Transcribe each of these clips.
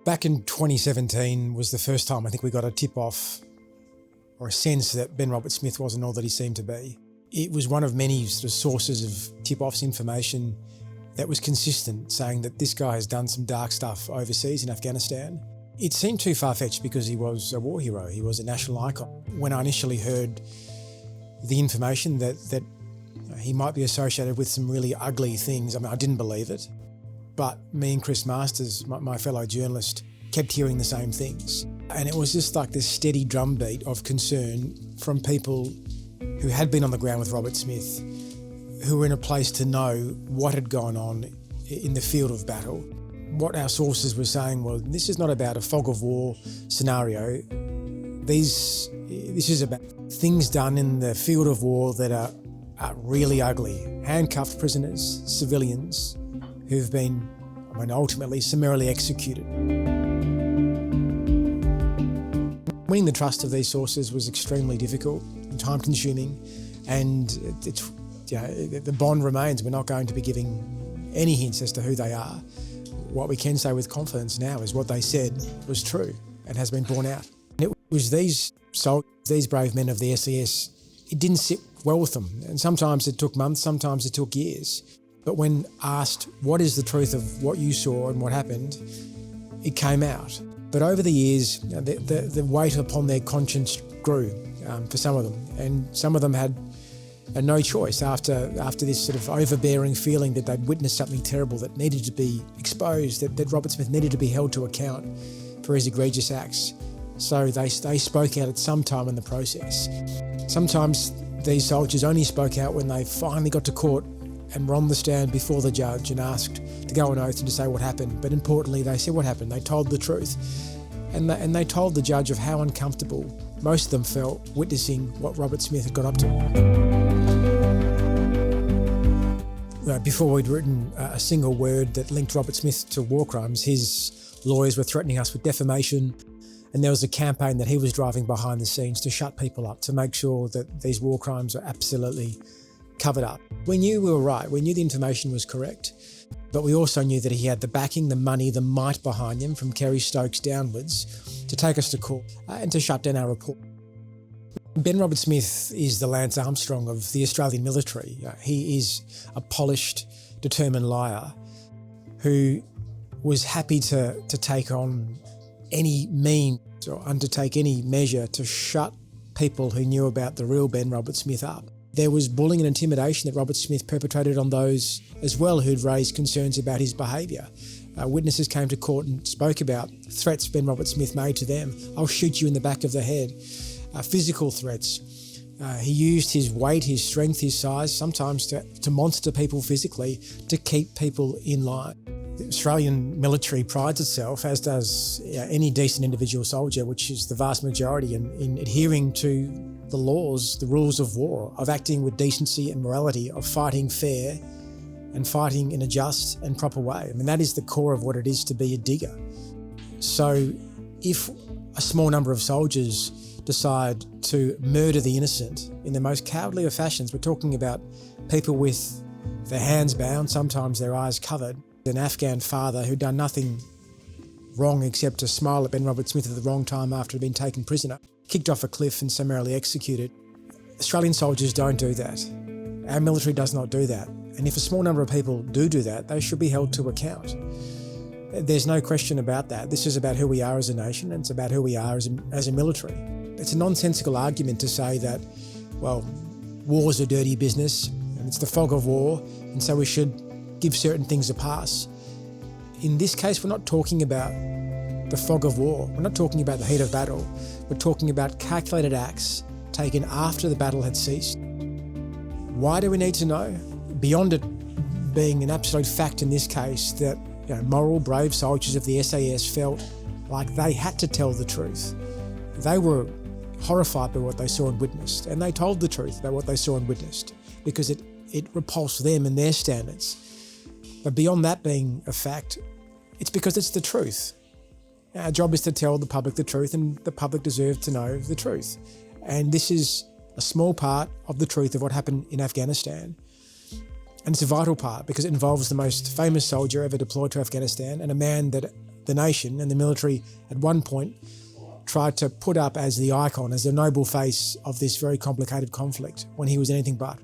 Back in 2017 was the first time I think we got a tip-off or a sense that Ben Roberts-Smith wasn't all that he seemed to be. It was one of many sort of sources of tip-offs information that was consistent, saying that this guy has done some dark stuff overseas in Afghanistan. It seemed too far-fetched because he was a war hero, he was a national icon. When I initially heard the information that he might be associated with some really ugly things, I mean, I didn't believe it. But me and Chris Masters, my fellow journalist, kept hearing the same things. And it was just like this steady drumbeat of concern from people who had been on the ground with Robert Smith, who were in a place to know what had gone on in the field of battle. What our sources were saying, well, this is not about a fog of war scenario. This is about things done in the field of war that are really ugly. Handcuffed prisoners, civilians, who've been, ultimately summarily executed. Winning the trust of these sources was extremely difficult and time-consuming, and the bond remains. We're not going to be giving any hints as to who they are. What we can say with confidence now is what they said was true and has been borne out. And it was these soldiers, these brave men of the SAS, it didn't sit well with them, and sometimes it took months, sometimes it took years. But when asked, what is the truth of what you saw and what happened, it came out. But over the years, the weight upon their conscience grew for some of them. And some of them had no choice after this sort of overbearing feeling that they'd witnessed something terrible that needed to be exposed, that Robert Smith needed to be held to account for his egregious acts. So they spoke out at some time in the process. Sometimes these soldiers only spoke out when they finally got to court and were on the stand before the judge and asked to go on oath and to say what happened. But importantly, they said what happened. They told the truth. And they told the judge of how uncomfortable most of them felt witnessing what Robert Smith had got up to. Before we'd written a single word that linked Robert Smith to war crimes, his lawyers were threatening us with defamation. And there was a campaign that he was driving behind the scenes to shut people up, to make sure that these war crimes are absolutely covered up. We knew we were right. We knew the information was correct, but we also knew that he had the backing, the money, the might behind him from Kerry Stokes downwards to take us to court and to shut down our report. Ben Roberts-Smith is the Lance Armstrong of the Australian military. He is a polished, determined liar who was happy to take on any means or undertake any measure to shut people who knew about the real Ben Roberts-Smith up. There was bullying and intimidation that Robert Smith perpetrated on those as well who'd raised concerns about his behaviour. Witnesses came to court and spoke about threats Ben Roberts-Smith made to them. I'll shoot you in the back of the head. Physical threats. He used his weight, his strength, his size, sometimes to monster people physically to keep people in line. The Australian military prides itself, as does any decent individual soldier, which is the vast majority, in adhering to the laws, the rules of war, of acting with decency and morality, of fighting fair and fighting in a just and proper way. I mean, that is the core of what it is to be a digger. So if a small number of soldiers decide to murder the innocent in the most cowardly of fashions, we're talking about people with their hands bound, sometimes their eyes covered, an Afghan father who'd done nothing wrong except to smile at Ben Roberts-Smith at the wrong time after he'd been taken prisoner, kicked off a cliff and summarily executed. Australian soldiers don't do that. Our military does not do that. And if a small number of people do that, they should be held to account. There's no question about that. This is about who we are as a nation, and it's about who we are as a military. It's a nonsensical argument to say that, well, war's a dirty business and it's the fog of war, and so we should give certain things a pass. In this case, we're not talking about the fog of war. We're not talking about the heat of battle. We're talking about calculated acts taken after the battle had ceased. Why do we need to know? Beyond it being an absolute fact in this case that moral, brave soldiers of the SAS felt like they had to tell the truth. They were horrified by what they saw and witnessed, and they told the truth about what they saw and witnessed because it repulsed them and their standards. But beyond that being a fact, it's because it's the truth. Our job is to tell the public the truth, and the public deserve to know the truth. And this is a small part of the truth of what happened in Afghanistan. And it's a vital part because it involves the most famous soldier ever deployed to Afghanistan and a man that the nation, and the military at one point tried to put up as the icon, as the noble face of this very complicated conflict, when he was anything but.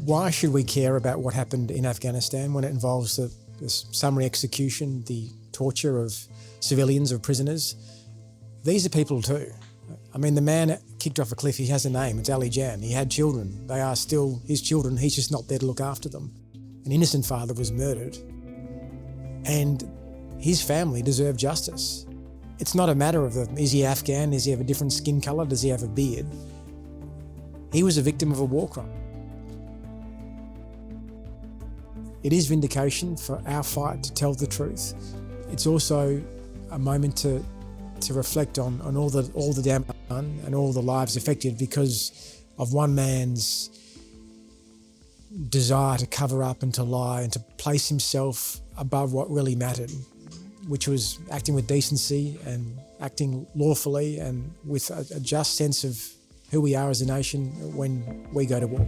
Why should we care about what happened in Afghanistan when it involves the summary execution, the torture of civilians, of prisoners? These are people too. I mean, the man kicked off a cliff, he has a name, it's Ali Jan. He had children. They are still his children. He's just not there to look after them. An innocent father was murdered, and his family deserve justice. It's not a matter of, is he Afghan? Does he have a different skin colour? Does he have a beard? He was a victim of a war crime. It is vindication for our fight to tell the truth. It's also a moment to reflect on all the damage done and all the lives affected because of one man's desire to cover up and to lie and to place himself above what really mattered, which was acting with decency and acting lawfully and with a just sense of who we are as a nation when we go to war.